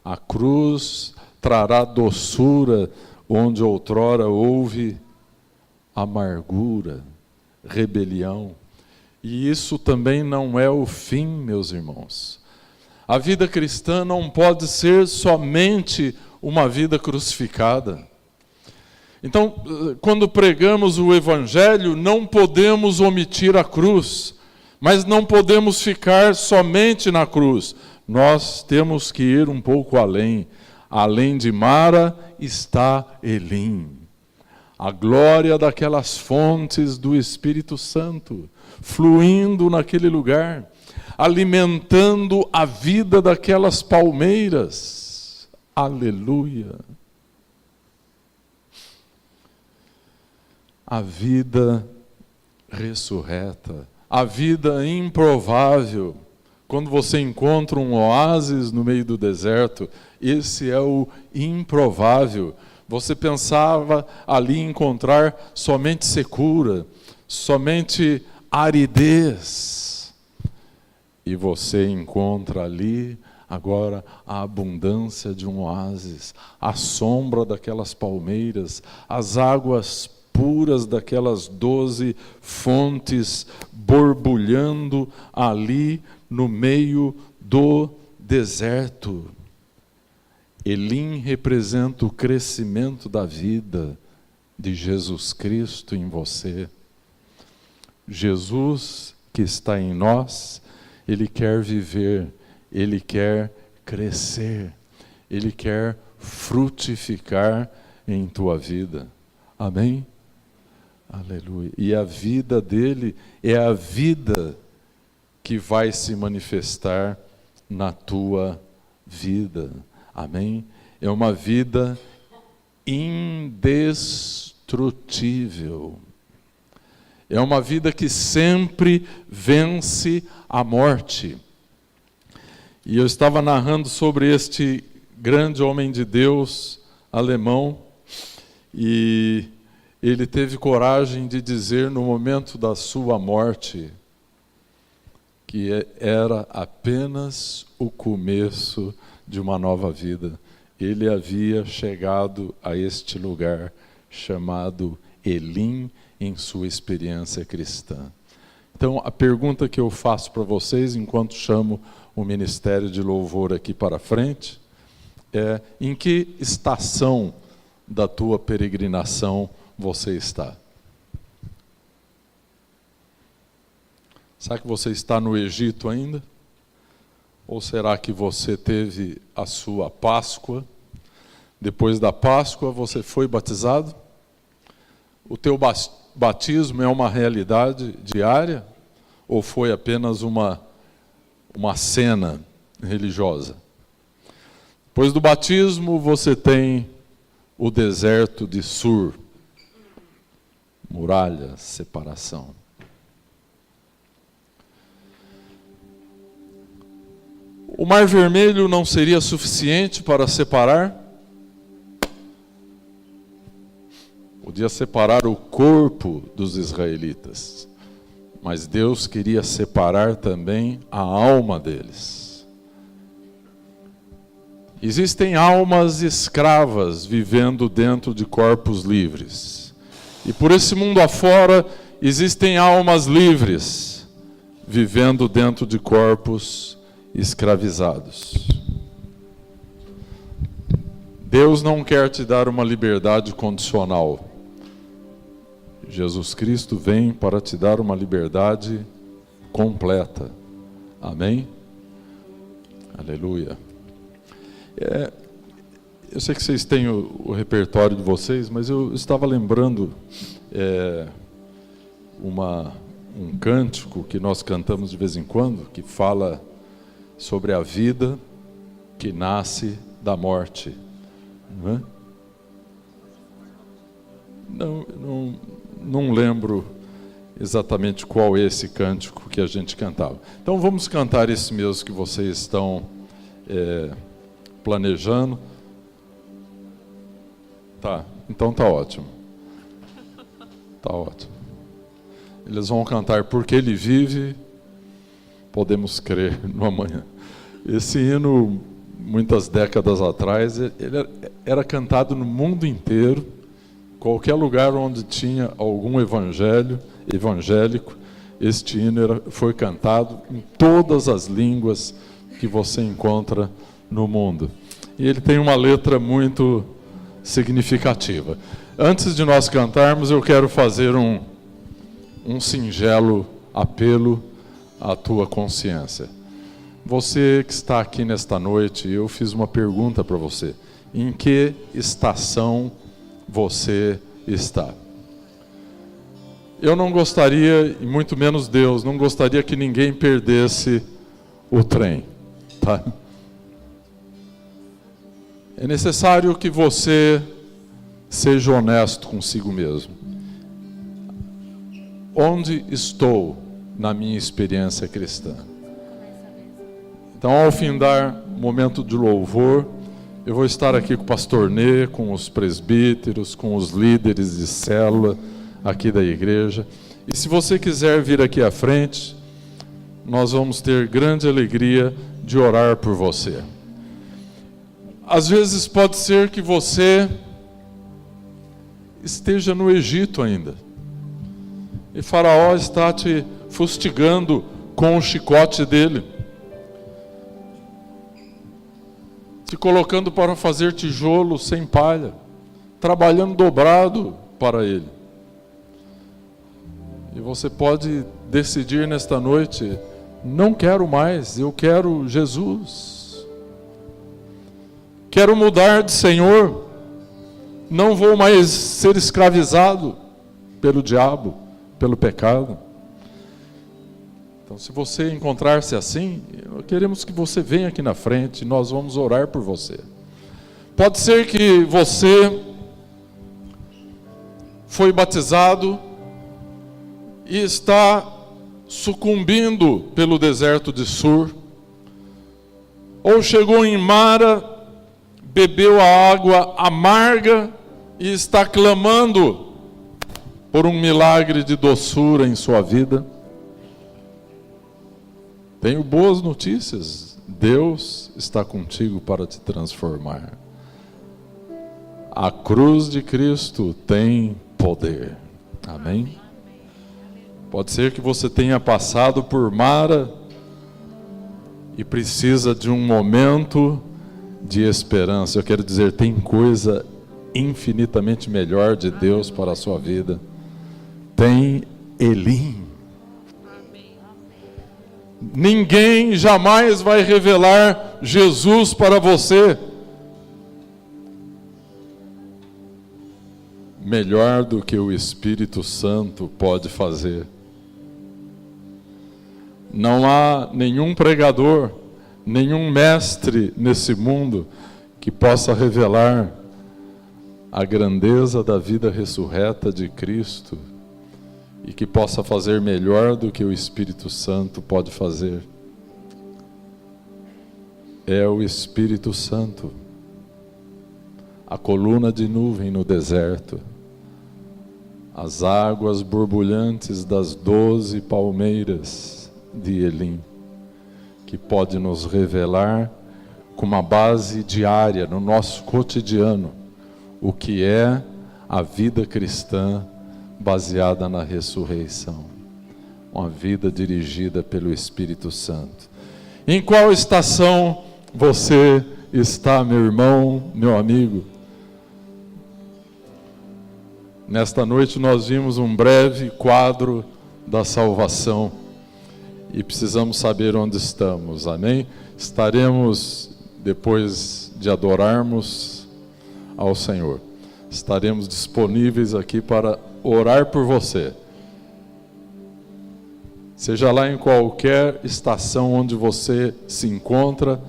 A cruz trará doçura onde outrora houve amargura, rebelião. E isso também não é o fim, meus irmãos. A vida cristã não pode ser somente uma vida crucificada. Então, quando pregamos o Evangelho, não podemos omitir a cruz, mas não podemos ficar somente na cruz. Nós temos que ir um pouco além. Além de Mara está Elim. A glória daquelas fontes do Espírito Santo, fluindo naquele lugar, alimentando a vida daquelas palmeiras. Aleluia! A vida ressurreta, a vida improvável. Quando você encontra um oásis no meio do deserto, esse é o improvável. Você pensava ali encontrar somente secura, somente aridez. E você encontra ali agora a abundância de um oásis, a sombra daquelas palmeiras, as águas puras daquelas 12 fontes borbulhando ali no meio do deserto. Elim representa o crescimento da vida de Jesus Cristo em você. Jesus que está em nós, Ele quer viver, Ele quer crescer, Ele quer frutificar em tua vida. Amém? Aleluia. E a vida dele é a vida que vai se manifestar na tua vida. Amém? É uma vida indestrutível. É uma vida que sempre vence a morte. E eu estava narrando sobre este grande homem de Deus alemão, e ele teve coragem de dizer no momento da sua morte que era apenas o começo de uma nova vida. Ele havia chegado a este lugar chamado Elim em sua experiência cristã. Então, a pergunta que eu faço para vocês, enquanto chamo o Ministério de Louvor aqui para frente, é: em que estação da tua peregrinação você está? Será que você está no Egito ainda? Ou será que você teve a sua Páscoa? Depois da Páscoa você foi batizado? O teu batismo é uma realidade diária? Ou foi apenas uma cena religiosa? Depois do batismo você tem o deserto de Sur, muralha, separação. O Mar Vermelho não seria suficiente para separar? Podia separar o corpo dos israelitas, mas Deus queria separar também a alma deles. Existem almas escravas vivendo dentro de corpos livres. E por esse mundo afora, existem almas livres vivendo dentro de corpos escravizados. Deus não quer te dar uma liberdade condicional. Jesus Cristo vem para te dar uma liberdade completa. Amém? Aleluia. Eu sei que vocês têm o repertório de vocês, mas eu estava lembrando um cântico que nós cantamos de vez em quando, que fala sobre a vida que nasce da morte. Não é? Não lembro exatamente qual é esse cântico que a gente cantava. Então vamos cantar esse mesmo que vocês estão planejando. Tá, então tá ótimo. Tá ótimo. Eles vão cantar Porque Ele Vive, Podemos Crer no Amanhã. Esse hino, muitas décadas atrás, ele era cantado no mundo inteiro. Qualquer lugar onde tinha algum evangélico, este hino foi cantado em todas as línguas que você encontra no mundo. E ele tem uma letra muito significativa. Antes de nós cantarmos, eu quero fazer um singelo apelo à tua consciência. Você que está aqui nesta noite, eu fiz uma pergunta para você. Em que estação você está? Eu não gostaria, e muito menos Deus, não gostaria que ninguém perdesse o trem, tá? É necessário que você seja honesto consigo mesmo. Onde estou na minha experiência cristã? Então, ao findar o momento de louvor, eu vou estar aqui com o pastor Nê, com os presbíteros, com os líderes de célula aqui da igreja. E se você quiser vir aqui à frente, nós vamos ter grande alegria de orar por você. Às vezes pode ser que você esteja no Egito ainda. E Faraó está te fustigando com o chicote dele, te colocando para fazer tijolo sem palha, trabalhando dobrado para ele. E você pode decidir nesta noite: não quero mais, eu quero Jesus. Quero mudar de Senhor, não vou mais ser escravizado pelo diabo, pelo pecado. Então, se você encontrar-se assim, queremos que você venha aqui na frente, nós vamos orar por você. Pode ser que você foi batizado e está sucumbindo pelo deserto de Sur, ou chegou em Mara, bebeu a água amarga e está clamando por um milagre de doçura em sua vida. Tenho boas notícias. Deus está contigo para te transformar. A cruz de Cristo tem poder. Amém? Pode ser que você tenha passado por Mara e precisa de um momento de esperança. Eu quero dizer, tem coisa infinitamente melhor de Deus para a sua vida. Tem Elim. Ninguém jamais vai revelar Jesus para você melhor do que o Espírito Santo pode fazer. Não há nenhum pregador, nenhum mestre nesse mundo que possa revelar a grandeza da vida ressurreta de Cristo e que possa fazer melhor do que o Espírito Santo pode fazer. É o Espírito Santo, a coluna de nuvem no deserto, as águas borbulhantes das 12 palmeiras de Elim, que pode nos revelar com uma base diária no nosso cotidiano o que é a vida cristã baseada na ressurreição, uma vida dirigida pelo Espírito Santo. Em qual estação você está, meu irmão, meu amigo? Nesta noite nós vimos um breve quadro da salvação e precisamos saber onde estamos, amém? Estaremos, depois de adorarmos ao Senhor, estaremos disponíveis aqui para orar por você. Seja lá em qualquer estação onde você se encontra,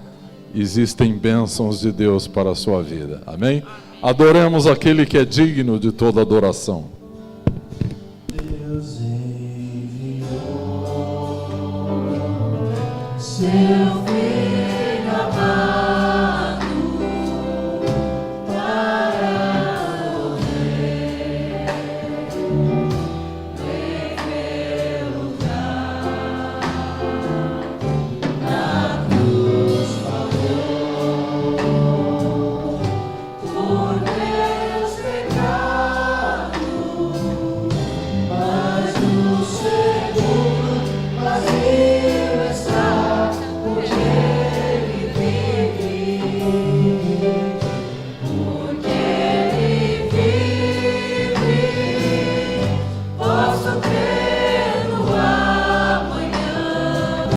existem bênçãos de Deus para a sua vida. Amém? Adoremos aquele que é digno de toda adoração. Deus enviou seu